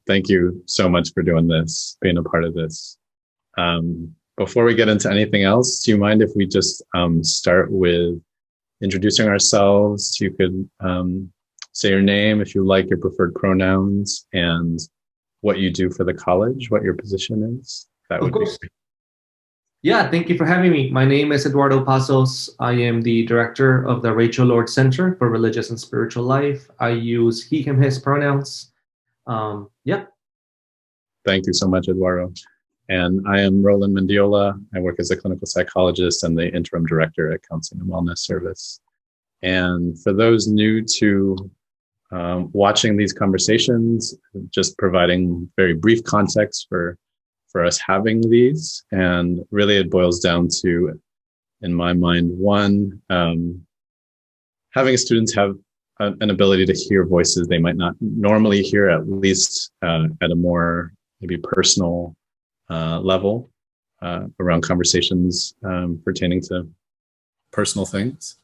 Thank you so much for doing this, being a part of this. Before we get into anything else, do you mind if we just start with introducing ourselves? You could say your name, if you like, your preferred pronouns, and what you do for the college, what your position is. That Of would be course. great. Yeah, thank you for having me. My name is Eduardo Pazos. I am the director of the Rachel Lord Center for Religious and Spiritual Life. I use he, him, his pronouns. Yeah. Thank you so much, Eduardo. And I am Roland Mendiola. I work as a clinical psychologist and the interim director at Counseling and Wellness Service. And for those new to watching these conversations, just providing very brief context for us having these. And really it boils down to, in my mind, one, having students have an ability to hear voices they might not normally hear, at least at a more maybe personal level around conversations pertaining to personal things.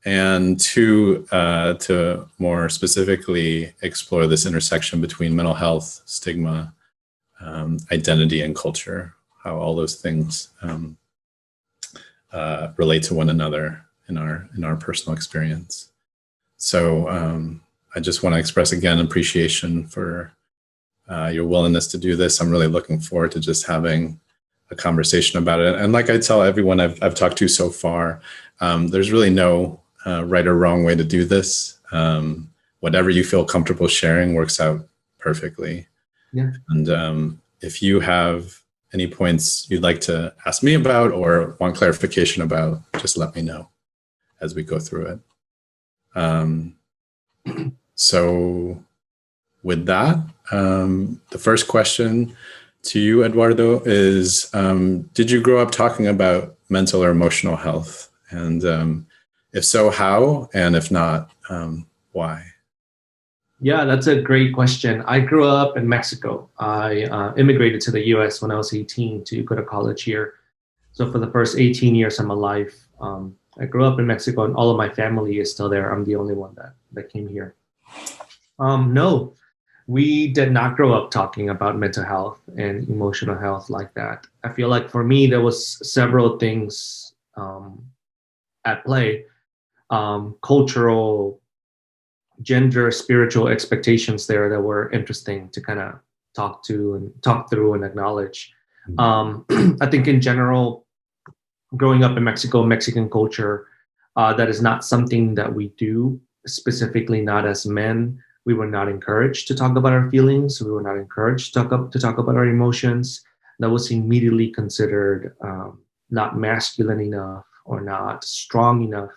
And two, to more specifically explore this intersection between mental health, stigma, identity, and culture, how all those things relate to one another in our personal experience. So I just want to express again appreciation for your willingness to do this. I'm really looking forward to just having a conversation about it. And like I tell everyone I've talked to so far, there's really no right or wrong way to do this. Whatever you feel comfortable sharing works out perfectly. Yeah. And if you have any points you'd like to ask me about or want clarification about, just let me know as we go through it. So with that, the first question to you, Eduardo, is, did you grow up talking about mental or emotional health? And if so, how? And if not, why? Yeah, that's a great question. I grew up in Mexico. I immigrated to the US when I was 18 to go to college here. So for the first 18 years of my life, I grew up in Mexico and all of my family is still there. I'm the only one that came here. No, we did not grow up talking about mental health and emotional health like that. I feel like for me, there was several things at play, cultural, gender, spiritual expectations there that were interesting to kind of talk through and acknowledge. I think in general, growing up in Mexico, Mexican culture, that is not something that we do, specifically not as men. We were not encouraged to talk about our feelings. We were not encouraged to talk about our emotions. That was immediately considered not masculine enough or not strong enough.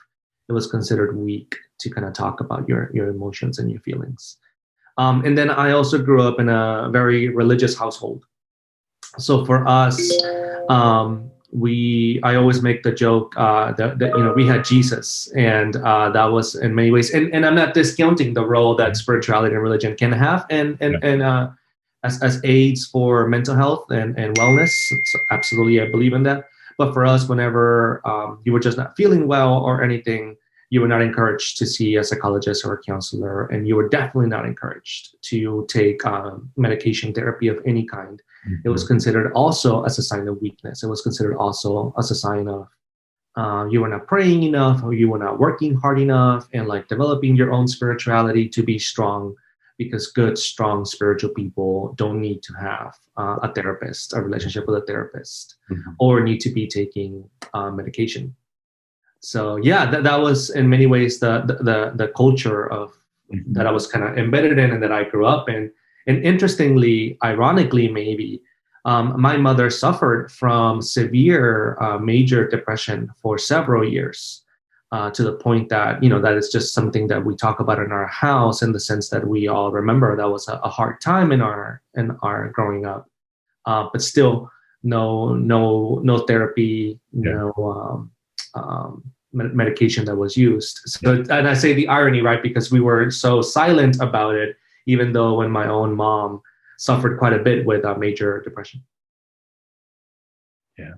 It was considered weak to kind of talk about your emotions and your feelings. And then I also grew up in a very religious household. So for us, I always make the joke that we had Jesus, and that was in many ways, and I'm not discounting the role that spirituality and religion can have, and as aids for mental health and wellness. So absolutely, I believe in that. But for us, whenever you were just not feeling well or anything, you were not encouraged to see a psychologist or a counselor, and you were definitely not encouraged to take medication therapy of any kind. It was considered also as a sign of weakness. It was considered also as a sign of you were not praying enough, or you were not working hard enough, and like developing your own spirituality to be strong, because good, strong spiritual people don't need to have a therapist, a relationship with a therapist, or need to be taking medication. So yeah, that was in many ways the culture of that I was kind of embedded in and that I grew up in. And interestingly, ironically, maybe my mother suffered from severe major depression for several years, to the point that that is just something that we talk about in our house, in the sense that we all remember that was a hard time in our growing up, but still no therapy, medication that was used. So, and I say the irony, right? Because we were so silent about it, even though when my own mom suffered quite a bit with major depression. Yeah.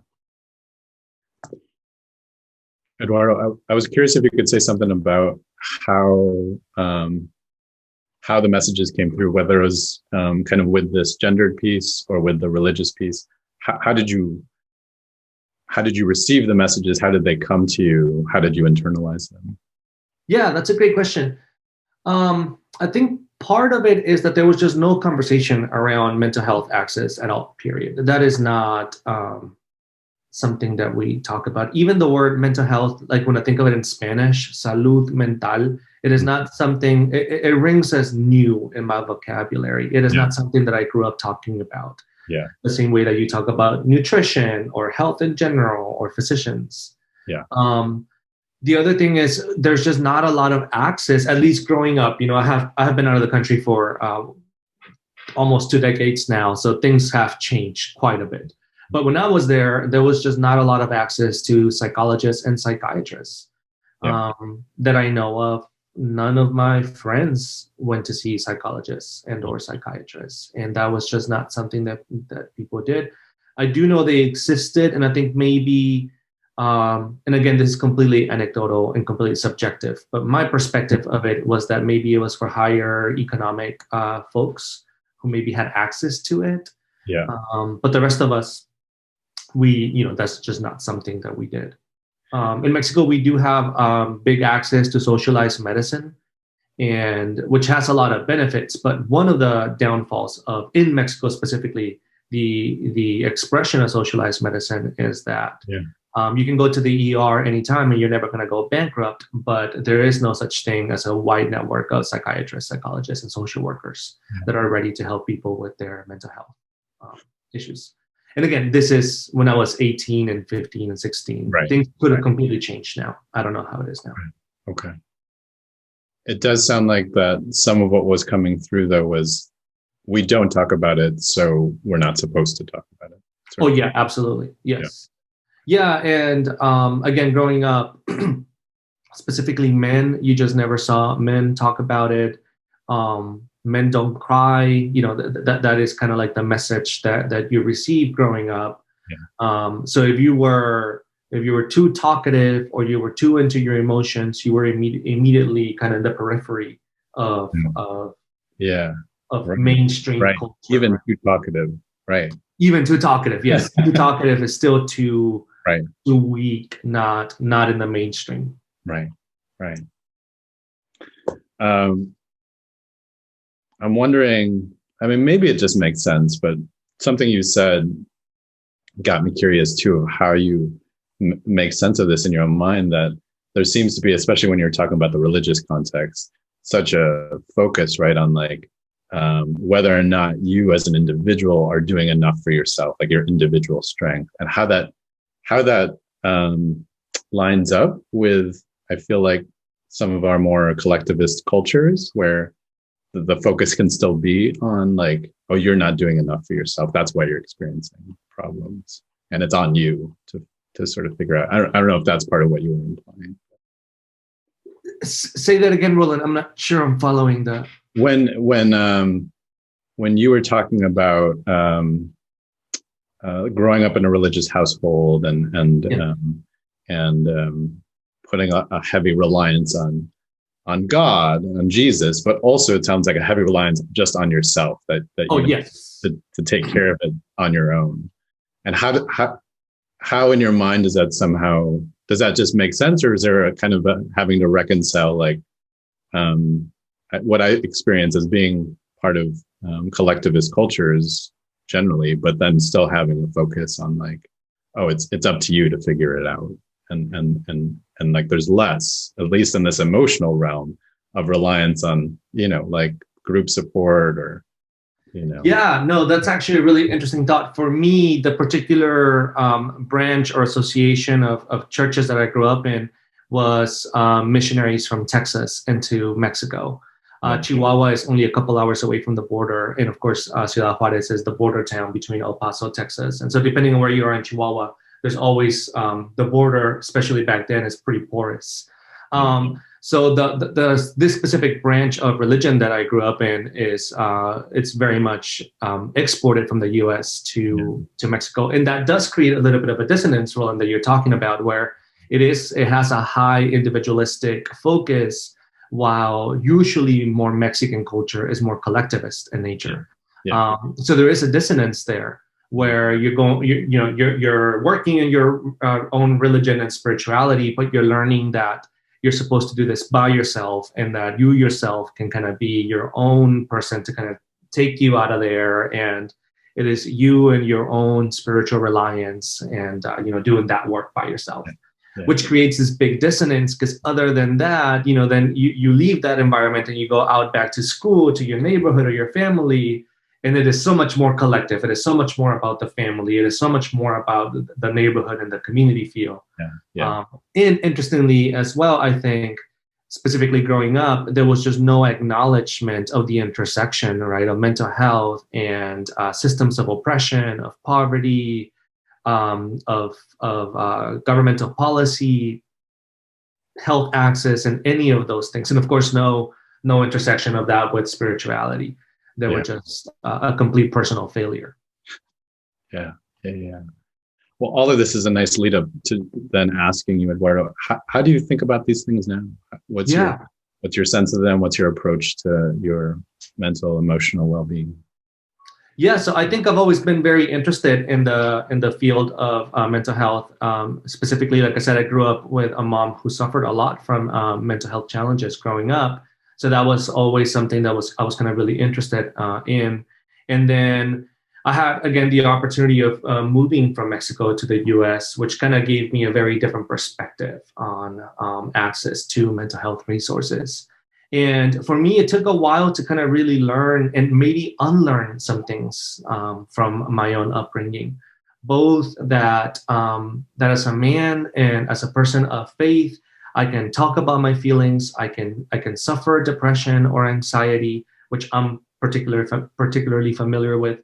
Eduardo, I was curious if you could say something about how how the messages came through, whether it was kind of with this gendered piece or with the religious piece. How did you receive the messages? How did they come to you? How did you internalize them? Yeah, that's a great question. I think part of it is that there was just no conversation around mental health access at all, period. That is not something that we talk about. Even the word mental health, like when I think of it in Spanish, salud mental, it is not something, it rings as new in my vocabulary. It is not something that I grew up talking about. Yeah. The same way that you talk about nutrition or health in general or physicians. Yeah. The other thing is there's just not a lot of access, at least growing up. You know, I have been out of the country for almost 2 decades now, so things have changed quite a bit. But when I was there was just not a lot of access to psychologists and psychiatrists that I know of. None of my friends went to see psychologists and or psychiatrists, and that was just not something that people did. I do know they existed, and I think maybe, and again, this is completely anecdotal and completely subjective, but my perspective of it was that maybe it was for higher economic folks who maybe had access to it. Yeah. But the rest of us, that's just not something that we did. In Mexico, we do have big access to socialized medicine, and which has a lot of benefits. But one of the downfalls in Mexico specifically, the expression of socialized medicine is that you can go to the ER anytime and you're never going to go bankrupt, but there is no such thing as a wide network of psychiatrists, psychologists, and social workers that are ready to help people with their mental health issues. And again, this is when I was 18 and 15 and 16. Right. Things could have completely changed now. I don't know how it is now. Right. Okay. It does sound like that some of what was coming through, though, was we don't talk about it, so we're not supposed to talk about it. Oh, yeah, absolutely. Yes. Yeah. And again, growing up, specifically men, you just never saw men talk about it. Men don't cry. You know, that is kind of like the message that you receive growing up. Yeah. So if you were too talkative or you were too into your emotions, you were immediately kind of the periphery of mainstream culture. Even too talkative, right? Even too talkative, yes. Too talkative is still too weak, not in the mainstream. Right. I'm wondering, I mean, maybe it just makes sense, but something you said got me curious too, of how you make sense of this in your own mind, that there seems to be, especially when you're talking about the religious context, such a focus, right, on like whether or not you as an individual are doing enough for yourself, like your individual strength, and how that lines up with, I feel like, some of our more collectivist cultures where the focus can still be on like, oh, you're not doing enough for yourself. That's why you're experiencing problems, and it's on you to sort of figure out. I don't know if that's part of what you were implying. Say that again, Roland. I'm not sure I'm following that. When you were talking about growing up in a religious household and putting a heavy reliance on God, on Jesus, but also it sounds like a heavy reliance just on yourself, that to take care of it on your own. And how in your mind does that just make sense, or is there a kind of having to reconcile like what I experience as being part of collectivist cultures generally, but then still having a focus on like, oh, it's up to you to figure it out. And like there's less, at least in this emotional realm, of reliance on, like group support or, Yeah, no, that's actually a really interesting thought. For me, the particular branch or association of churches that I grew up in was missionaries from Texas into Mexico. Chihuahua is only a couple hours away from the border. And of course, Ciudad Juarez is the border town between El Paso, Texas. And so depending on where you are in Chihuahua, there's always the border, especially back then, is pretty porous. So this specific branch of religion that I grew up in is it's very much exported from the U.S. to Mexico, and that does create a little bit of a dissonance, Roland, that you're talking about, where it has a high individualistic focus, while usually more Mexican culture is more collectivist in nature. Yeah. So there is a dissonance there where you're working in your own religion and spirituality, but you're learning that you're supposed to do this by yourself, and that you yourself can kind of be your own person to kind of take you out of there, and it is you and your own spiritual reliance, and doing that work by yourself. Yeah. Which creates this big dissonance, because other than that, then you leave that environment and you go out back to school, to your neighborhood or your family, and it is so much more collective. It is so much more about the family. It is so much more about the neighborhood and the community feel. Yeah. And interestingly as well, I think, specifically growing up, there was just no acknowledgement of the intersection, right, of mental health and systems of oppression, of poverty, of governmental policy, health access, and any of those things. And of course, no intersection of that with spirituality. They were just a complete personal failure. Yeah. Well, all of this is a nice lead up to then asking you, Eduardo, how do you think about these things now? What's your sense of them? What's your approach to your mental, emotional well-being? Yeah, so I think I've always been very interested in the field of mental health. Specifically, like I said, I grew up with a mom who suffered a lot from mental health challenges growing up. So that was always something that I was kind of really interested in. And then I had, again, the opportunity of moving from Mexico to the US, which kind of gave me a very different perspective on access to mental health resources. And for me, it took a while to kind of really learn and maybe unlearn some things from my own upbringing, both that as a man and as a person of faith, I can talk about my feelings. I can suffer depression or anxiety, which I'm particularly familiar with,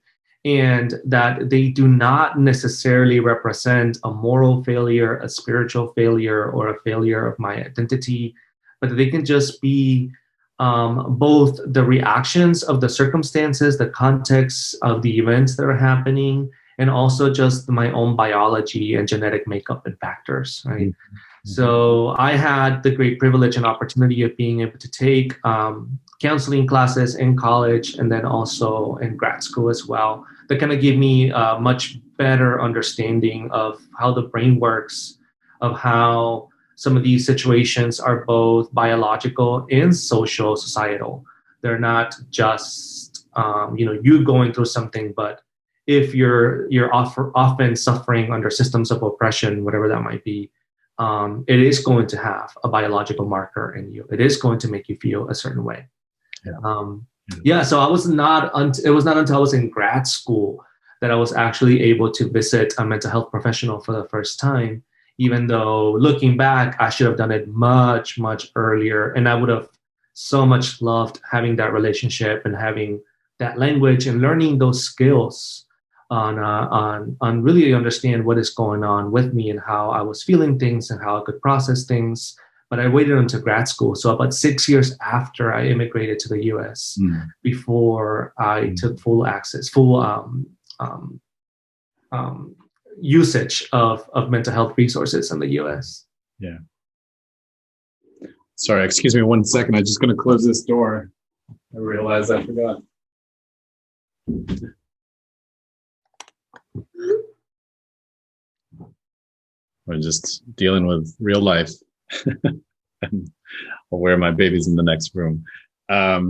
and that they do not necessarily represent a moral failure, a spiritual failure, or a failure of my identity, but they can just be both the reactions of the circumstances, the context of the events that are happening, and also just my own biology and genetic makeup and factors, right? Mm-hmm. So I had the great privilege and opportunity of being able to take counseling classes in college and then also in grad school as well. That kind of gave me a much better understanding of how the brain works, of how some of these situations are both biological and social, societal. They're not just you going through something, but if you're often suffering under systems of oppression, whatever that might be, it is going to have a biological marker in you. It is going to make you feel a certain way. So it was not until I was in grad school that I was actually able to visit a mental health professional for the first time, even though looking back, I should have done it much, much earlier. And I would have so much loved having that relationship and having that language and learning those skills on really understand what is going on with me and how I was feeling things and how I could process things. But I waited until grad school, so about 6 years after I immigrated to the US, before I took full usage of mental health resources in the US. Yeah. Sorry, excuse me 1 second. I'm just going to close this door. I realized I forgot. We're just dealing with real life. And I'll wear my babies in the next room. A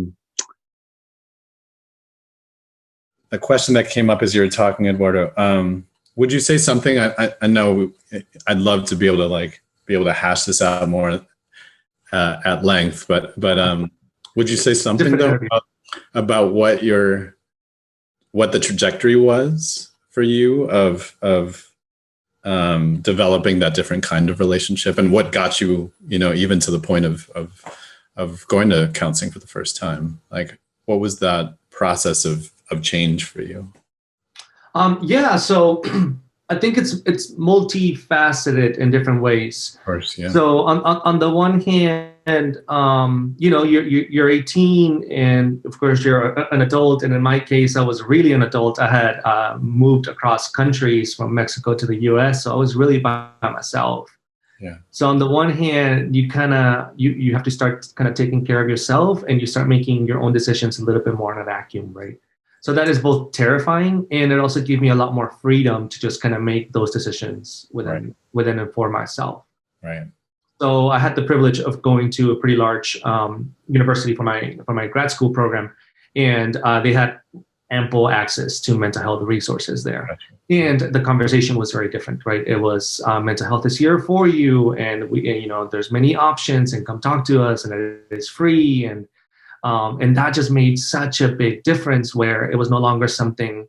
question that came up as you were talking, Eduardo. Would you say something? I know I'd love to be able to hash this out more at length, but would you say something though about what the trajectory was for you of developing that different kind of relationship, and what got you, even to the point of going to counseling for the first time? Like, what was that process of change for you? So I think it's multifaceted in different ways. Of course, yeah. So on the one hand, you're 18, and of course you're an adult. And in my case, I was really an adult. I had moved across countries from Mexico to the US, so I was really by myself. Yeah. So on the one hand, you have to start kind of taking care of yourself, and you start making your own decisions a little bit more in a vacuum, right? So that is both terrifying, and it also gave me a lot more freedom to just kind of make those decisions within and for myself. Right. So I had the privilege of going to a pretty large university for my grad school program, and they had ample access to mental health resources there. Gotcha. And the conversation was very different, right? It was mental health is here for you, and there's many options, and come talk to us, and it is free, and that just made such a big difference, where it was no longer something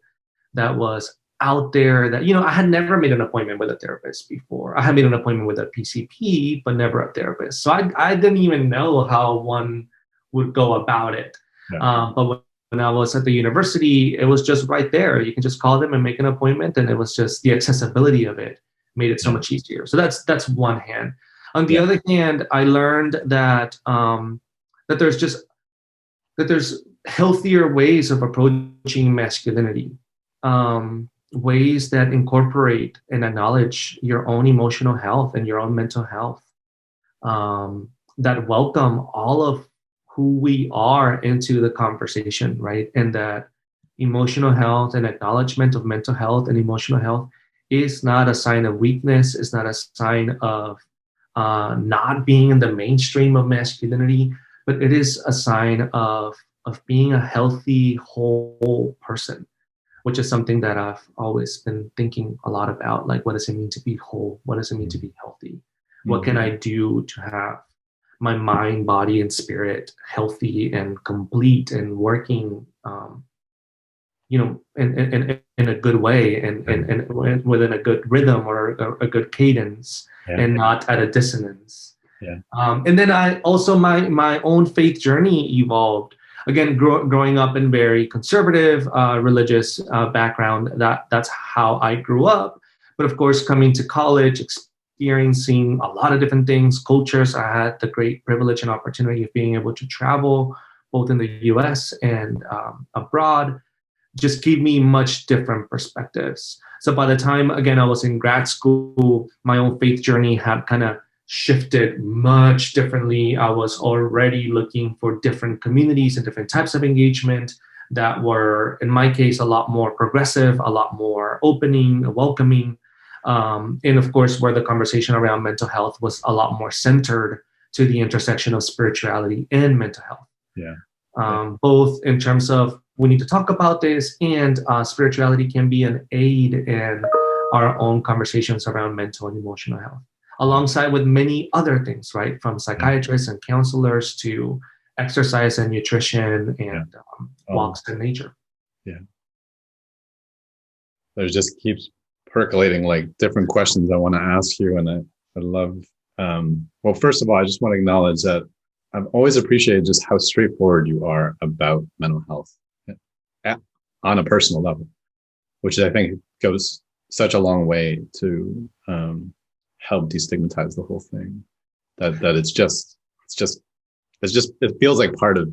that was out there that, I had never made an appointment with a therapist before. I had made an appointment with a PCP, but never a therapist. So I didn't even know how one would go about it. Yeah. But when I was at the university, it was just right there. You can just call them and make an appointment. And it was just the accessibility of it made it so much easier. So that's one hand. On the other hand, I learned that that there's healthier ways of approaching masculinity. Ways that incorporate and acknowledge your own emotional health and your own mental health, that welcome all of who we are into the conversation, right? And that emotional health and acknowledgement of mental health and emotional health is not a sign of weakness, is not a sign of not being in the mainstream of masculinity, but it is a sign of being a healthy, whole person, which is something that I've always been thinking a lot about. Like, what does it mean to be whole? What does it mean to be healthy? Mm-hmm. What can I do to have my mind, body, and spirit healthy and complete and working, in a good way and within a good rhythm or a good cadence, and not at a dissonance. Yeah. And then my own faith journey evolved. Again, growing up in very conservative religious background, that's how I grew up. But of course, coming to college, experiencing a lot of different things, cultures, I had the great privilege and opportunity of being able to travel both in the US and abroad, just gave me much different perspectives. So by the time, again, I was in grad school, my own faith journey had kind of shifted much differently. I was already looking for different communities and different types of engagement that were, in my case, a lot more progressive, a lot more opening, welcoming. And of course, where the conversation around mental health was a lot more centered to the intersection of spirituality and mental health. Yeah. Both in terms of we need to talk about this, and spirituality can be an aid in our own conversations around mental and emotional health, alongside with many other things, right? From psychiatrists and counselors to exercise and nutrition and walks in nature. Yeah. There just keeps percolating like different questions I want to ask you. And I love, well, first of all, I just want to acknowledge that I've always appreciated just how straightforward you are about mental health on a personal level, which I think goes such a long way to help destigmatize the whole thing. That it feels like part of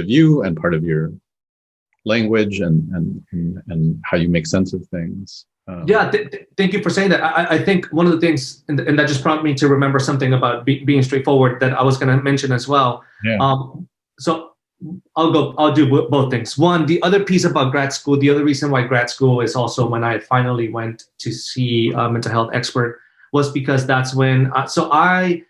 you and part of your language and how you make sense of things. Thank you for saying that. I think one of the things, and that just prompted me to remember something about being straightforward that I was going to mention as well. Yeah. So I'll do both things. One, the other piece about grad school, the other reason why grad school is also when I finally went to see a mental health expert was because that's when, I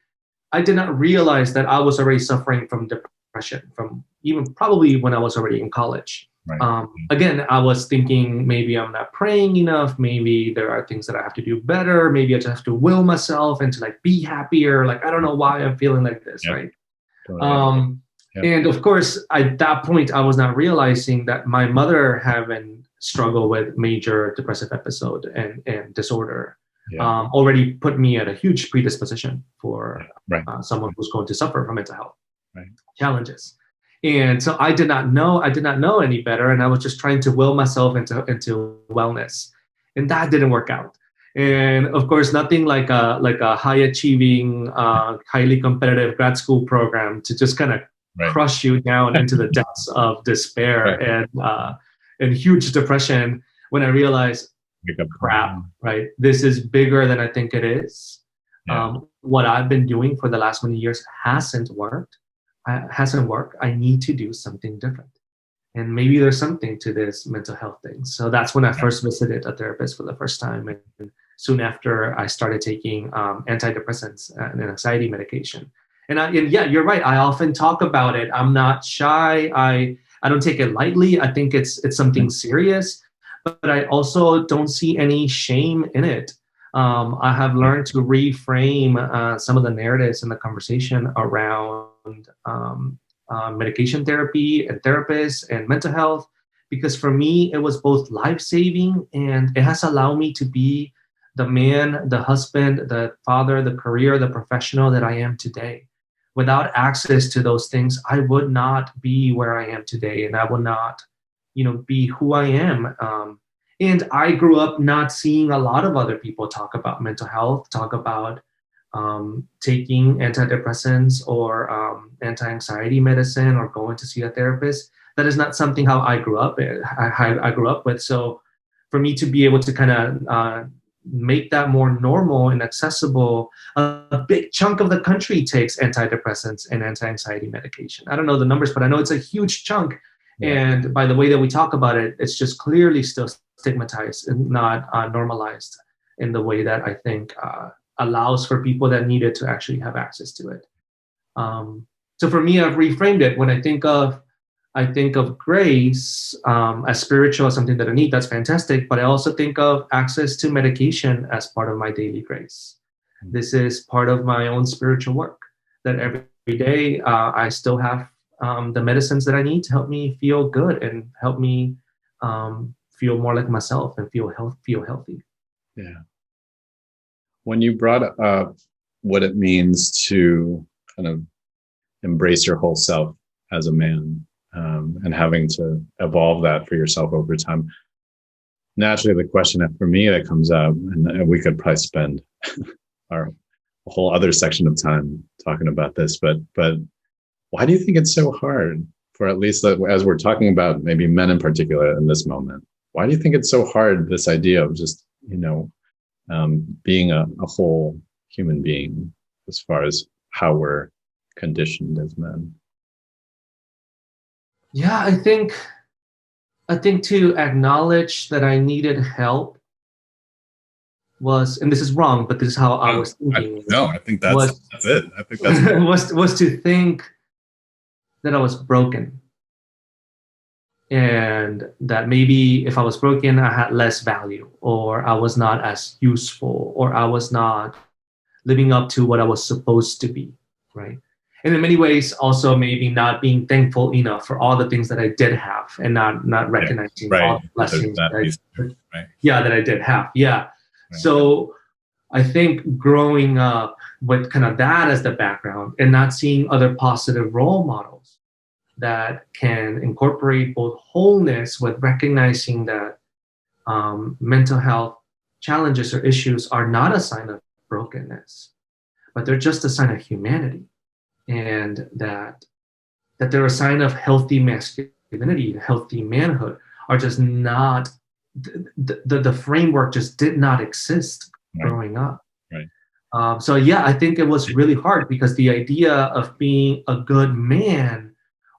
did not realize that I was already suffering from depression from even probably when I was already in college. Right. Again, I was thinking maybe I'm not praying enough. Maybe there are things that I have to do better. Maybe I just have to will myself into like be happier. Like, I don't know why I'm feeling like this. Yep. Right. Totally. Yep. And of course, at that point, I was not realizing that my mother having struggled with major depressive episode and disorder already put me at a huge predisposition for someone who's going to suffer from mental health challenges. And so I did not know any better. And I was just trying to will myself into wellness. And that didn't work out. And of course, nothing like a high achieving, highly competitive grad school program to just kind of crush you down into the depths of despair and huge depression when I realized, crap, right? This is bigger than I think it is. Yeah. What I've been doing for the last many years hasn't worked. I need to do something different. And maybe there's something to this mental health thing. So that's when I first visited a therapist for the first time. And soon after, I started taking antidepressants and anxiety medication. And yeah, you're right. I often talk about it. I'm not shy. I don't take it lightly. I think it's something serious, but I also don't see any shame in it. I have learned to reframe some of the narratives in the conversation around medication therapy and therapists and mental health, because for me, it was both life-saving and it has allowed me to be the man, the husband, the father, the career, the professional that I am today. Without access to those things, I would not be where I am today, and I would not, be who I am. And I grew up not seeing a lot of other people talk about mental health, talk about taking antidepressants or anti-anxiety medicine or going to see a therapist. That is not something how I grew up. I grew up with. So for me to be able to kind of make that more normal and accessible, a big chunk of the country takes antidepressants and anti-anxiety medication. I don't know the numbers, but I know it's a huge chunk. Yeah. And by the way that we talk about it, it's just clearly still stigmatized and not normalized in the way that I think allows for people that need it to actually have access to it. So for me, I've reframed it. When I think of grace as spiritual, as something that I need. That's fantastic. But I also think of access to medication as part of my daily grace. This is part of my own spiritual work, that every day I still have the medicines that I need to help me feel good and help me feel more like myself and feel healthy. Yeah. When you brought up what it means to kind of embrace your whole self as a man, and having to evolve that for yourself over time, naturally the question for me that comes up, and we could probably spend a whole other section of time talking about this, but why do you think it's so hard for, at least as we're talking about maybe men in particular in this moment, why do you think it's so hard, this idea of just, being a whole human being as far as how we're conditioned as men? Yeah, I think to acknowledge that I needed help was, and this is wrong, but this is how I was thinking. I think that's it. I think that's was to think that I was broken, and that maybe if I was broken, I had less value, or I was not as useful, or I was not living up to what I was supposed to be, right? And in many ways, also maybe not being thankful enough for all the things that I did have, and not recognizing all the blessings that I did have. Yeah. Right. So I think growing up with kind of that as the background and not seeing other positive role models that can incorporate both wholeness with recognizing that mental health challenges or issues are not a sign of brokenness, but they're just a sign of humanity. And that they're a sign of healthy masculinity, healthy manhood, are just not, the framework just did not exist growing up. Right. So yeah, I think it was really hard, because the idea of being a good man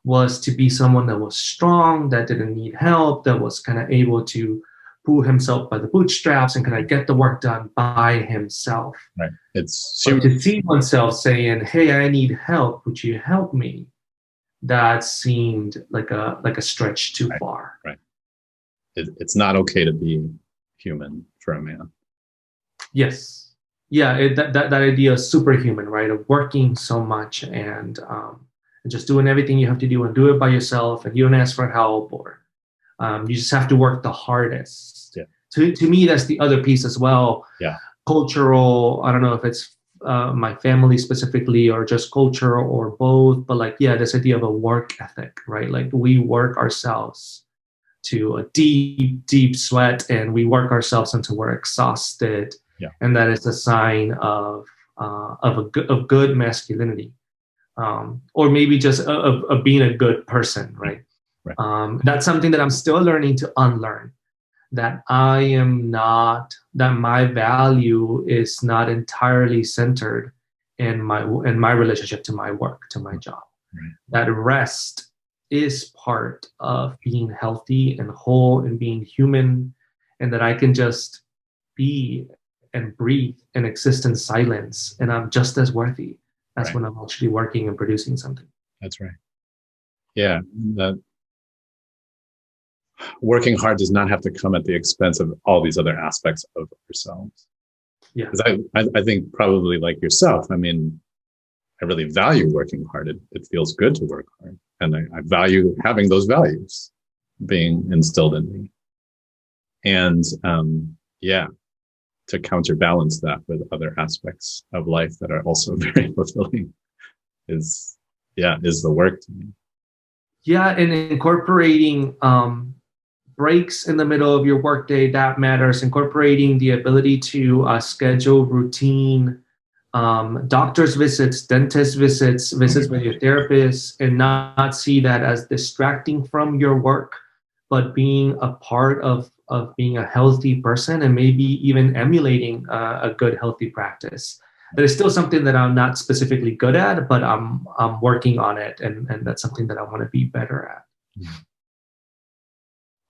was to be someone that was strong, that didn't need help, that was kind of able to pull himself by the bootstraps and kind of get the work done by himself. Right. But to see oneself saying, "Hey, I need help. Would you help me?" That seemed like a stretch too far. Right. It's not okay to be human for a man. Yes. Yeah. That idea of superhuman, right? Of working so much and just doing everything you have to do and do it by yourself, and you don't ask for help, or you just have to work the hardest. Yeah. To me, that's the other piece as well. Yeah. Cultural, I don't know if it's my family specifically or just culture or both, but this idea of a work ethic, right? Like we work ourselves to a deep, deep sweat, and we work ourselves until we're exhausted. Yeah. And that is a sign of good masculinity, or maybe just of being a good person, right? Right. That's something that I'm still learning to unlearn. that that my value is not entirely centered in my relationship to my work, to my job. Right. That rest is part of being healthy and whole and being human, and that I can just be and breathe and exist in silence, and I'm just as worthy as Right. when I'm actually working and producing something. That's right. Yeah, that working hard does not have to come at the expense of all these other aspects of ourselves. Yeah. Because I think probably like yourself, I mean, I really value working hard. It feels good to work hard. And I value having those values being instilled in me. And yeah, to counterbalance that with other aspects of life that are also very fulfilling is the work to me. Yeah, and incorporating breaks in the middle of your workday, that matters. Incorporating the ability to schedule routine doctor's visits, dentist visits with your therapist, and not see that as distracting from your work, but being a part of being a healthy person, and maybe even emulating a good healthy practice. That is still something that I'm not specifically good at, but I'm working on it, and that's something that I want to be better at.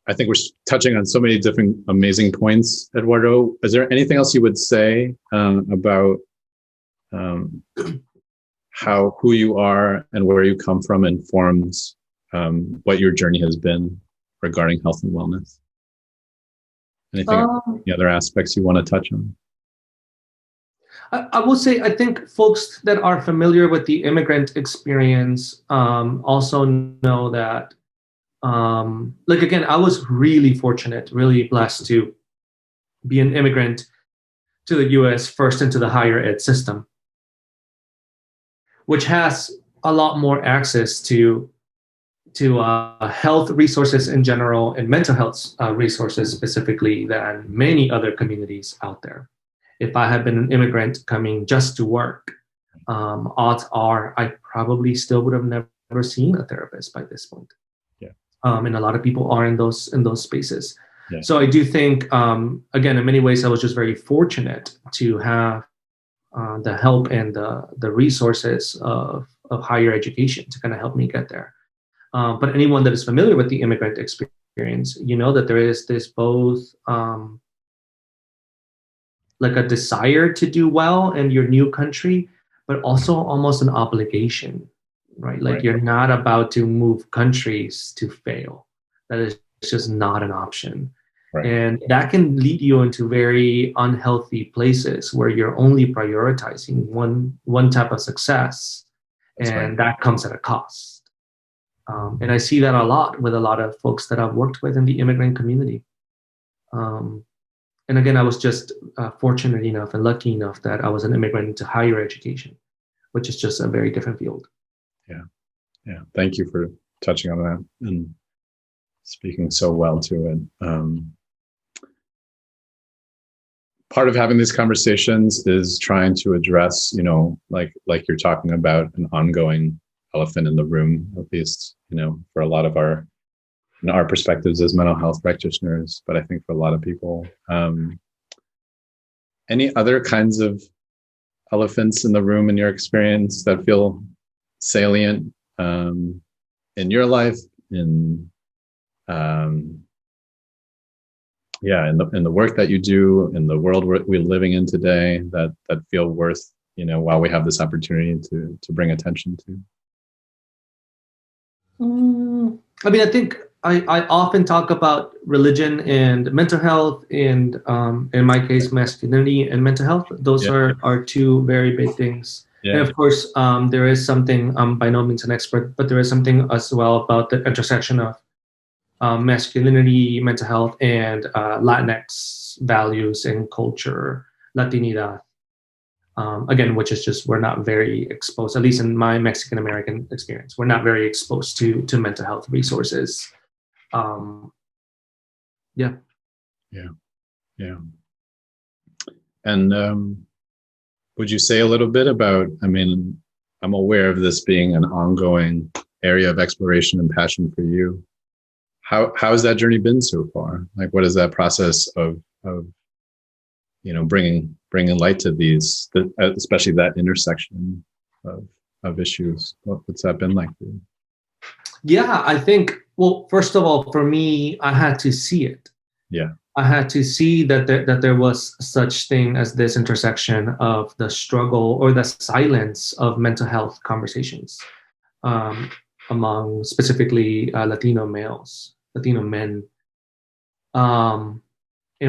I think we're touching on so many different amazing points, Eduardo. Is there anything else you would say about who you are and where you come from informs what your journey has been regarding health and wellness? Anything, any other aspects you want to touch on? I will say, I think folks that are familiar with the immigrant experience also know that, like, again, I was really fortunate, really blessed to be an immigrant to the US, first into the higher ed system, which has a lot more access to health resources in general and mental health resources specifically than many other communities out there. If I had been an immigrant coming just to work, odds are I probably still would have never seen a therapist by this point. Yeah. And a lot of people are in those spaces. Yeah. So I do think, again, in many ways, I was just very fortunate to have the help and the resources of higher education to kind of help me get there. But anyone that is familiar with the immigrant experience, you know that there is this both like a desire to do well in your new country, but also almost an obligation, right? Like, you're not about to move countries to fail. That is just not an option. Right. And that can lead you into very unhealthy places where you're only prioritizing one type of success. That's and that comes at a cost. And I see that a lot with a lot of folks that I've worked with in the immigrant community. And again, I was just fortunate enough and lucky enough that I was an immigrant into higher education, which is just a very different field. Yeah. Yeah. Thank you for touching on that and speaking so well to it. Part of having these conversations is trying to address, like you're talking about, an ongoing elephant in the room, at least, for a lot of our perspectives as mental health practitioners, but I think for a lot of people. Any other kinds of elephants in the room in your experience that feel salient in your life, in the work that you do, in the world we're living in today, that feel worth, while we have this opportunity to bring attention to? I mean, I think I often talk about religion and mental health, and in my case, masculinity and mental health. Those are two very big things. Yeah. And of course, there is something, I'm by no means an expert, but there is something as well about the intersection of masculinity, mental health, and Latinx values and culture, Latinidad. Again, which is just, we're not very exposed, at least in my Mexican American experience, we're not very exposed to mental health resources. Yeah. And would you say a little bit about, I'm aware of this being an ongoing area of exploration and passion for you. how has that journey been so far? Like, what is that process of bringing light to these, especially that intersection of issues? What's that been like for you? Yeah, I think, well, first of all, for me, I had to see it. Yeah. I had to see that there was such thing as this intersection of the struggle or the silence of mental health conversations among specifically Latino males, Latino men. And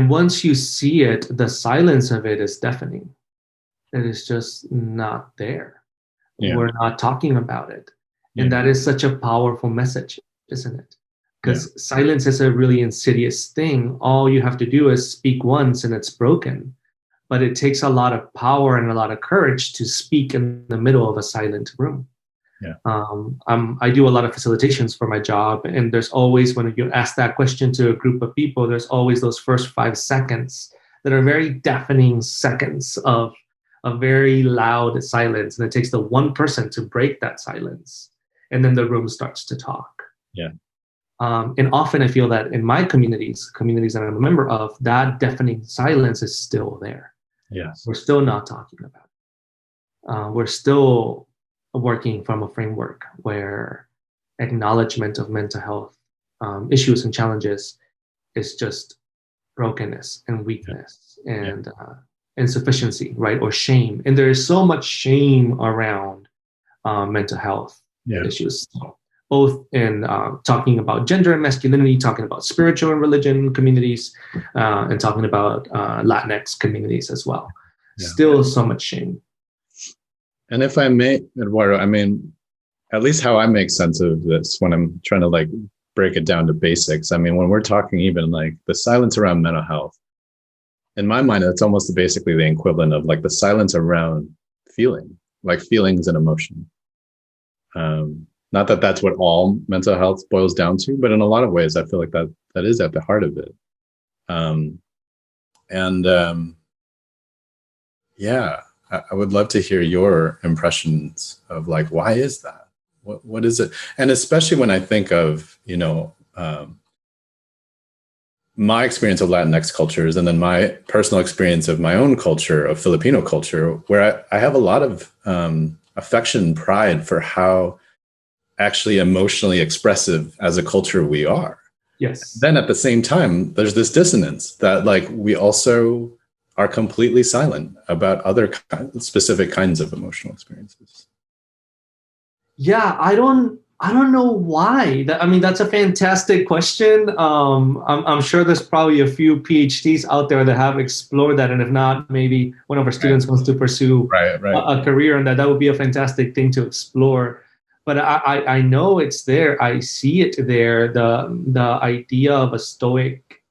once you see it, the silence of it is deafening. It is just not there. Yeah. We're not talking about it. And that is such a powerful message, isn't it? Because silence is a really insidious thing. All you have to do is speak once and it's broken. But it takes a lot of power and a lot of courage to speak in the middle of a silent room. Yeah. I do a lot of facilitations for my job. And there's always, when you ask that question to a group of people, there's always those first 5 seconds that are very deafening seconds of a very loud silence. And it takes the one person to break that silence. And then the room starts to talk. Yeah. And often I feel that in my communities that I'm a member of, that deafening silence is still there. Yes. We're still not talking about it. We're still working from a framework where acknowledgement of mental health issues and challenges is just brokenness and weakness and insufficiency, right? Or shame. And there is so much shame around mental health issues, both in talking about gender and masculinity, talking about spiritual and religion communities, and talking about Latinx communities as well. Yeah. Still so much shame. And if I may, Eduardo, I mean, at least how I make sense of this when I'm trying to like break it down to basics. I mean, when we're talking even like the silence around mental health, in my mind, it's almost basically the equivalent of like the silence around feeling, like feelings and emotion. Not that that's what all mental health boils down to, but in a lot of ways, I feel like that is at the heart of it. I would love to hear your impressions of like, why is that? What is it? And especially when I think of, my experience of Latinx cultures and then my personal experience of my own culture, of Filipino culture, where I have a lot of affection and pride for how actually emotionally expressive as a culture we are. Yes. Then at the same time, there's this dissonance that like we also are completely silent about other specific kinds of emotional experiences. Yeah, I don't know why. That's a fantastic question. I'm sure there's probably a few PhDs out there that have explored that, and if not, maybe one of our students wants to pursue a career in that. That would be a fantastic thing to explore. But I know it's there. I see it there. The idea of a stoic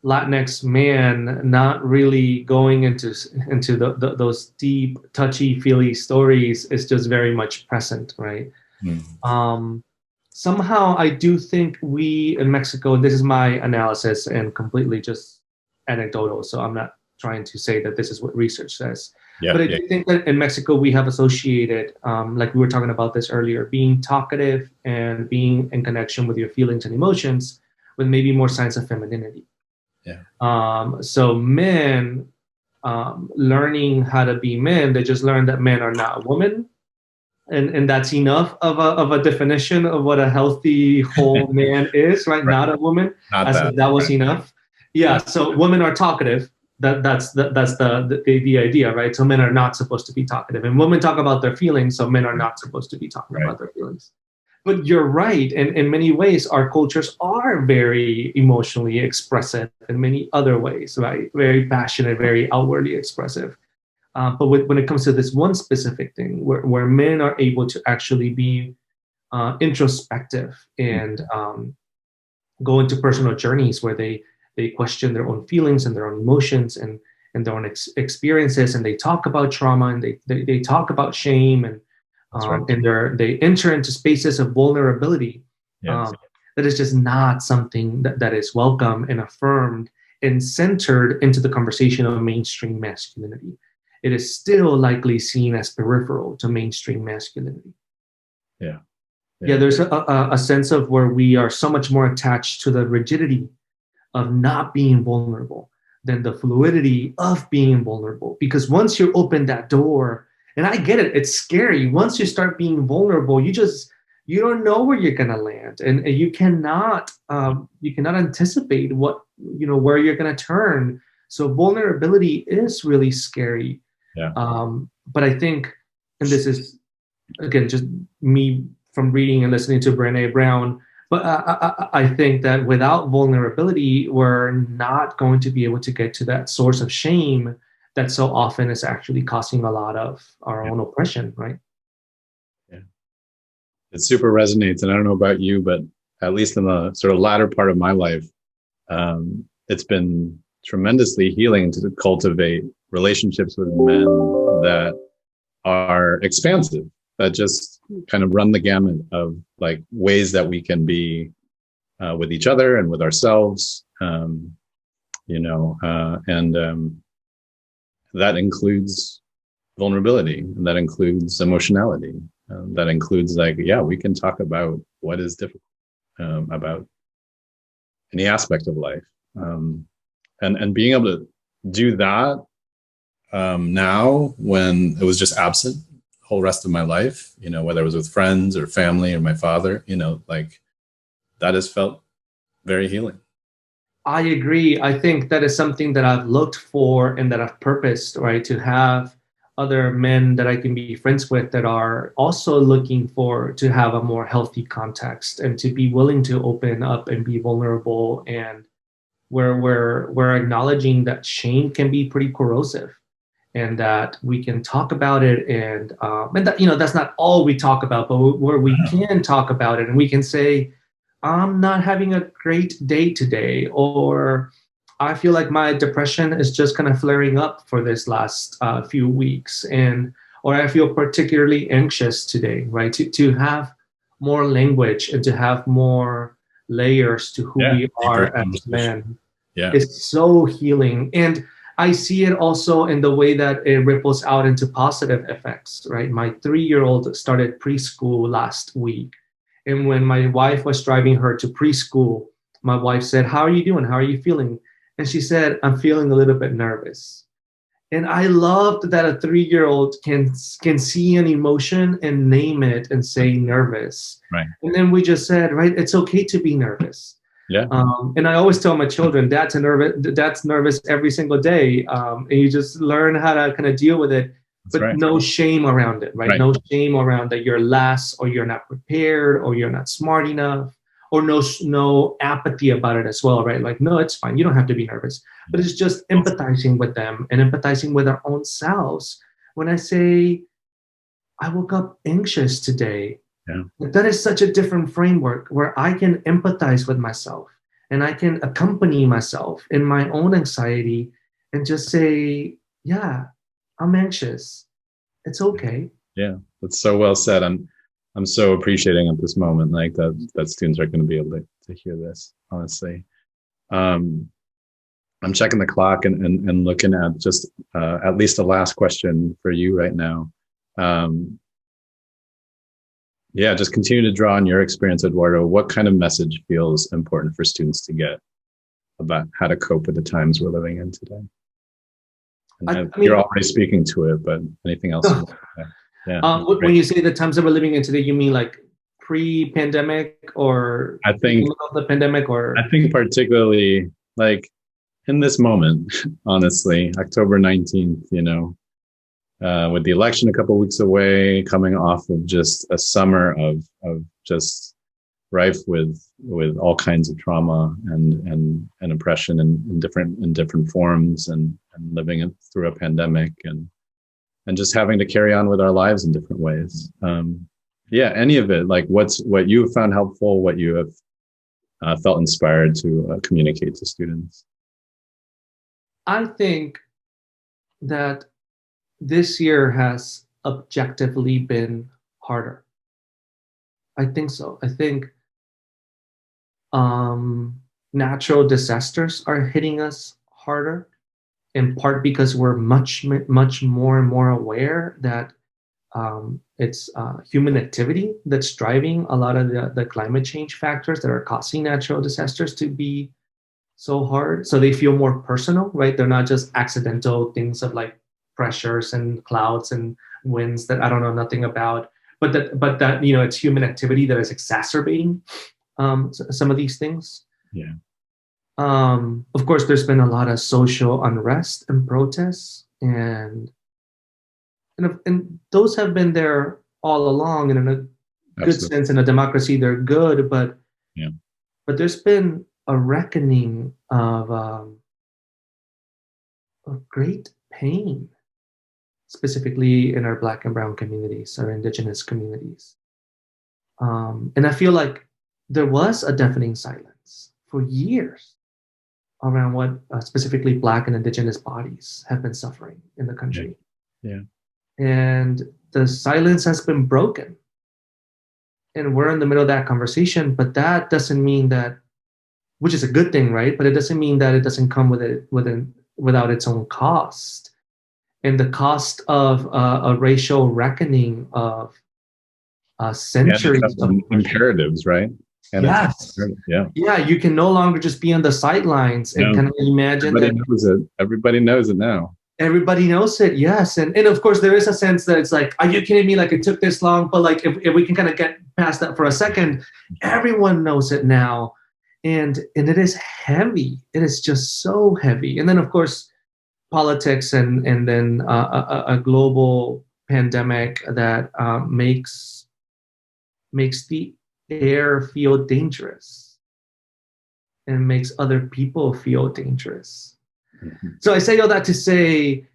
Latinx man not really going into those deep, touchy-feely stories is just very much present, right? Somehow, I do think we in Mexico, and this is my analysis and completely just anecdotal, so I'm not trying to say that this is what research says. But I do think that in Mexico, we have associated, like we were talking about this earlier, being talkative and being in connection with your feelings and emotions with maybe more signs of femininity. So men learning how to be men, they just learn that men are not women. And that's enough of a definition of what a healthy whole man is, right? Not a woman. That was enough. Yeah. So women are talkative. That's the idea, right? So men are not supposed to be talkative, and women talk about their feelings. So men are not supposed to be talking about their feelings. But you're right. And in many ways, our cultures are very emotionally expressive in many other ways, right? Very passionate, very outwardly expressive. But when it comes to this one specific thing where men are able to actually be introspective and go into personal journeys where they question their own feelings and their own emotions and their own experiences, and they talk about trauma and they talk about shame and they enter into spaces of vulnerability. That is just not something that is welcome and affirmed and centered into the conversation of mainstream masculinity. It is still likely seen as peripheral to mainstream masculinity. Yeah. Yeah, there's a sense of where we are so much more attached to the rigidity of not being vulnerable than the fluidity of being vulnerable. Because once you open that door, and I get it, it's scary. Once you start being vulnerable, you don't know where you're gonna land, and you cannot anticipate where you're gonna turn. So vulnerability is really scary. Yeah. But I think, and this is again just me from reading and listening to Brené Brown, but I think that without vulnerability, we're not going to be able to get to that source of shame that so often is actually causing a lot of our own oppression, right? Yeah. It super resonates. And I don't know about you, but at least in the sort of latter part of my life, it's been tremendously healing to cultivate relationships with men that are expansive, that just kind of run the gamut of like ways that we can be with each other and with ourselves, and that includes vulnerability, and that includes emotionality, that includes like, yeah, we can talk about what is difficult about any aspect of life, and being able to do that now when it was just absent the whole rest of my life, whether it was with friends or family or my father, like that has felt very healing. I agree. I think that is something that I've looked for and that I've purposed, right? To have other men that I can be friends with that are also looking to have a more healthy context and to be willing to open up and be vulnerable, and where we're acknowledging that shame can be pretty corrosive, and that we can talk about it, and that that's not all we talk about, but where we can talk about it and we can say, I'm not having a great day today, or I feel like my depression is just kind of flaring up for this last few weeks, or I feel particularly anxious today, right? To have more language and to have more layers to who we are as men is so healing. And I see it also in the way that it ripples out into positive effects, right? My 3-year-old started preschool last week. And when my wife was driving her to preschool, my wife said, "How are you doing? How are you feeling?" And she said, "I'm feeling a little bit nervous." And I loved that a 3-year-old can see an emotion and name it and say nervous. Right. And then we just said, right, it's okay to be nervous. Yeah. And I always tell my children, that's nervous every single day. And you just learn how to kind of deal with it. But no shame around it, right? No shame around that you're less, or you're not prepared, or you're not smart enough, or no apathy about it as well, right? Like, no, it's fine. You don't have to be nervous. But it's just empathizing with them and empathizing with our own selves. When I say, I woke up anxious today, that is such a different framework where I can empathize with myself and I can accompany myself in my own anxiety and just say, yeah, I'm anxious. It's okay. Yeah, that's so well said. I'm so appreciating at this moment, like that students are going to be able to hear this, honestly. I'm checking the clock and looking at just at least the last question for you right now. Just continue to draw on your experience, Eduardo. What kind of message feels important for students to get about how to cope with the times we're living in today? You're already speaking to it, but anything else? When you say the times that we're living in today, you mean like pre-pandemic, or I think the pandemic, or I think particularly like in this moment, honestly, October 19th, with the election a couple of weeks away, coming off of just a summer of just rife with all kinds of trauma and oppression in different forms, and living it through a pandemic, and just having to carry on with our lives in different ways. Any of it, like what you have found helpful, what you have felt inspired to communicate to students. I think that this year has objectively been harder. I think so. I think natural disasters are hitting us harder, in part because we're much more and more aware that it's human activity that's driving a lot of the climate change factors that are causing natural disasters to be so hard. So they feel more personal, right? They're not just accidental things of like pressures and clouds and winds that I don't know nothing about, but that it's human activity that is exacerbating some of these things. Yeah. Of course, there's been a lot of social unrest and protests, and those have been there all along. And in a good sense, in a democracy, they're good. But there's been a reckoning of great pain, specifically in our Black and Brown communities, our Indigenous communities. And I feel like there was a deafening silence for years around what specifically Black and Indigenous bodies have been suffering in the country. Yeah. And the silence has been broken. And we're in the middle of that conversation, but that doesn't mean that, which is a good thing, right? But it doesn't mean that it doesn't come without its own cost. And the cost of a racial reckoning of centuries of imperatives, right? And yes. Yeah, you can no longer just be on the sidelines and kind of imagine everybody knows it. Everybody knows it now. Everybody knows it, yes. And of course, there is a sense that it's like, are you kidding me? Like, it took this long? But like, if we can kind of get past that for a second, everyone knows it now. And it is heavy. It is just so heavy. And then, of course, politics and then a global pandemic that makes the air feel dangerous and makes other people feel dangerous. Mm-hmm. So I say all that to say,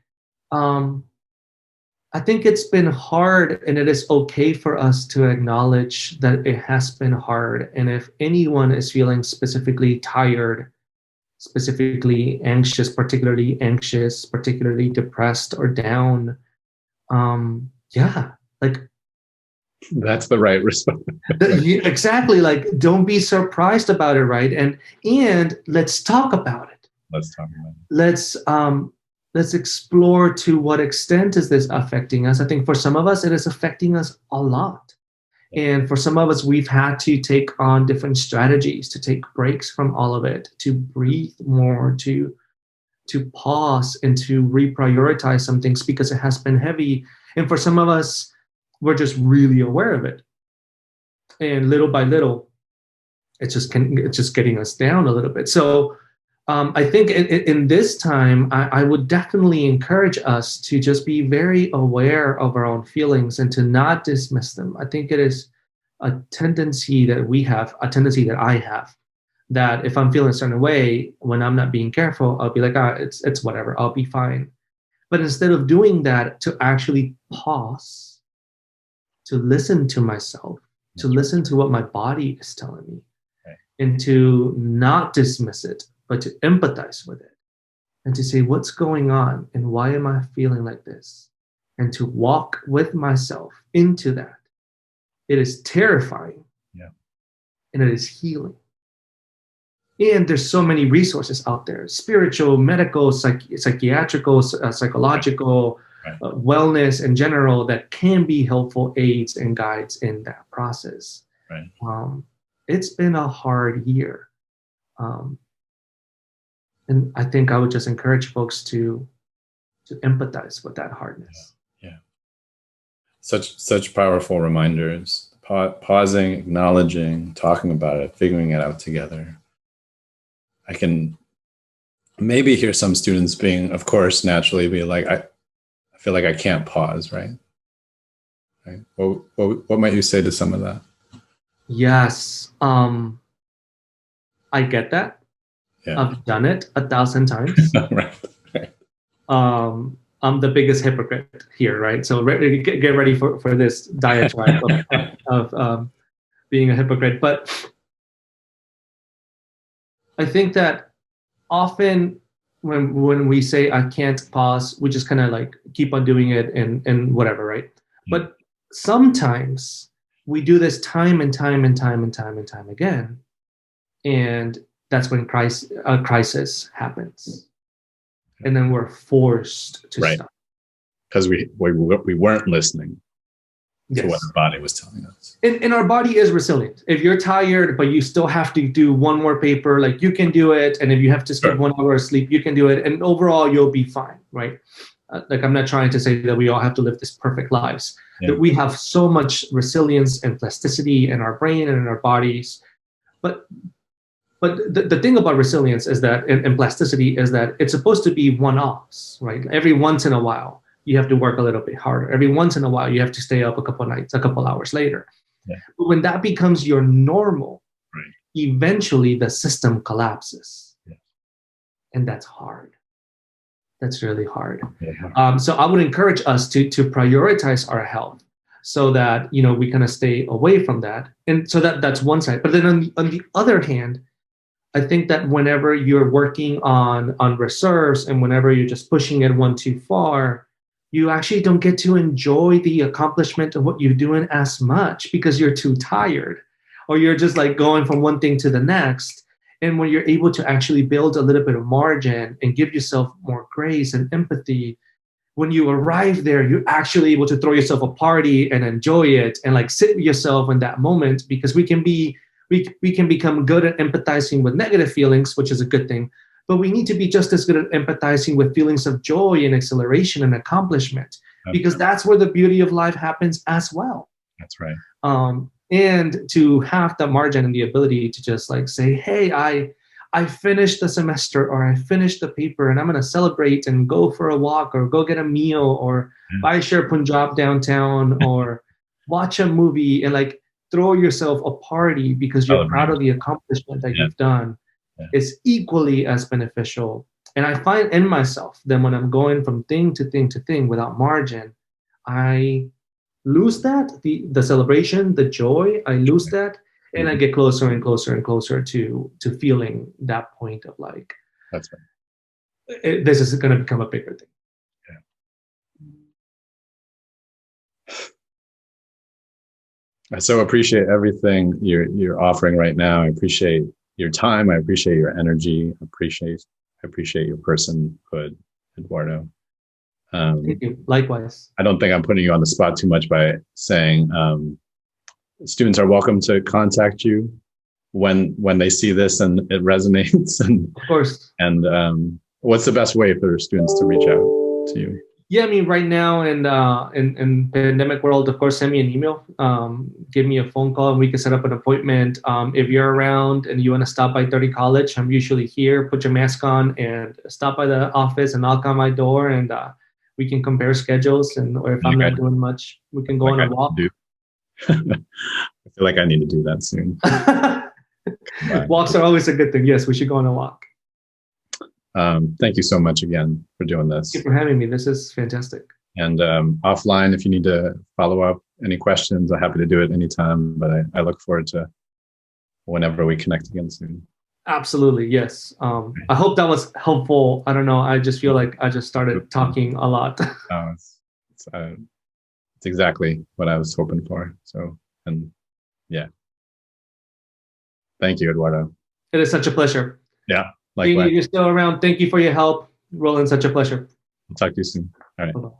I think it's been hard, and it is okay for us to acknowledge that it has been hard. And if anyone is feeling specifically tired, specifically anxious, particularly depressed or down, like, that's the right response. Exactly. Like, don't be surprised about it, right? And let's talk about it. Let's talk about it. Let's explore to what extent is this affecting us. I think for some of us, it is affecting us a lot. And for some of us, we've had to take on different strategies to take breaks from all of it, to breathe more, to pause and to reprioritize some things because it has been heavy. And for some of us, we're just really aware of it. And little by little, it's just getting us down a little bit. So I think in this time, I would definitely encourage us to just be very aware of our own feelings and to not dismiss them. I think it is a tendency that I have, that if I'm feeling a certain way, when I'm not being careful, I'll be like, it's whatever, I'll be fine. But instead of doing that, to actually pause, to listen to myself, to listen to what my body is telling me, and to not dismiss it, but to empathize with it and to say, what's going on and why am I feeling like this? And to walk with myself into that. It is terrifying. Yeah. And it is healing. And there's so many resources out there, spiritual, medical, psychiatrical, psychological, wellness in general, that can be helpful aids and guides in that process. Right. It's been a hard year. And I think I would just encourage folks to empathize with that hardness. Yeah. Such powerful reminders. Pausing, acknowledging, talking about it, figuring it out together. I can maybe hear some students being, of course, naturally be like, I feel like I can't pause, right? Right. What might you say to some of that? Yes. I get that. Yeah. I've done it 1,000 times. Right. I'm the biggest hypocrite here, right? So get ready for this diatribe of being a hypocrite. But I think that often when we say I can't pause, we just kind of like keep on doing it and whatever, right? Mm-hmm. But sometimes we do this time and time again, and that's when a crisis happens, and then we're forced to stop because we weren't listening. to what the body was telling us. And our body is resilient. If you're tired, but you still have to do one more paper, like you can do it. And if you have to skip 1 hour of sleep, you can do it. And overall, you'll be fine, right? Like I'm not trying to say that we all have to live this perfect lives. That we have so much resilience and plasticity in our brain and in our bodies. But the thing about resilience is that, and plasticity is that it's supposed to be one-offs, right? Every once in a while, you have to work a little bit harder. Every once in a while, you have to stay up a couple of nights, a couple hours later. Yeah. But when that becomes your normal, eventually the system collapses. Yeah. And that's hard. That's really hard. Yeah. So I would encourage us to prioritize our health so that, you know, we kind of stay away from that. And so that's one side. But then on the other hand, I think that whenever you're working on reserves and whenever you're just pushing it one too far, you actually don't get to enjoy the accomplishment of what you're doing as much because you're too tired, or you're just like going from one thing to the next. And when you're able to actually build a little bit of margin and give yourself more grace and empathy, when you arrive there, you're actually able to throw yourself a party and enjoy it and like sit with yourself in that moment, because we can become good at empathizing with negative feelings, which is a good thing. But we need to be just as good at empathizing with feelings of joy and acceleration and accomplishment, because that's where the beauty of life happens as well. That's right. And to have the margin and the ability to just like say, hey, I finished the semester, or I finished the paper, and I'm going to celebrate and go for a walk or go get a meal or buy a Sher Punjab downtown or watch a movie and like throw yourself a party because you're proud of the accomplishment that you've done. Is equally as beneficial. And I find in myself that when I'm going from thing to thing to thing without margin, I lose that, the celebration, the joy, I lose that. And I get closer and closer and closer to feeling that point of like, that's right. This is going to become a bigger thing. I so appreciate everything you're offering right now. I appreciate your time. I appreciate your energy. I appreciate your personhood, Eduardo. Thank you. Likewise. I don't think I'm putting you on the spot too much by saying students are welcome to contact you when they see this and it resonates. And of course. And what's the best way for students to reach out to you? Yeah, I mean, right now in pandemic world, of course, send me an email, give me a phone call, and we can set up an appointment. If you're around and you want to stop by 30 College, I'm usually here. Put your mask on and stop by the office and knock on my door, and we can compare schedules. And or if I'm not doing much, we can go on a walk. I feel like I need to do that soon. Walks are always a good thing. Yes, we should go on a walk. Thank you so much again for doing this. Thank you for having me. This is fantastic. And offline, if you need to follow up any questions, I'm happy to do it anytime. But I look forward to whenever we connect again soon. Absolutely. Yes. I hope that was helpful. I don't know. I just feel like I just started talking a lot. It's exactly what I was hoping for. So, and yeah. Thank you, Eduardo. It is such a pleasure. Yeah. Likewise. You're still around. Thank you for your help. Roland, such a pleasure. I'll talk to you soon. All right. Bye-bye.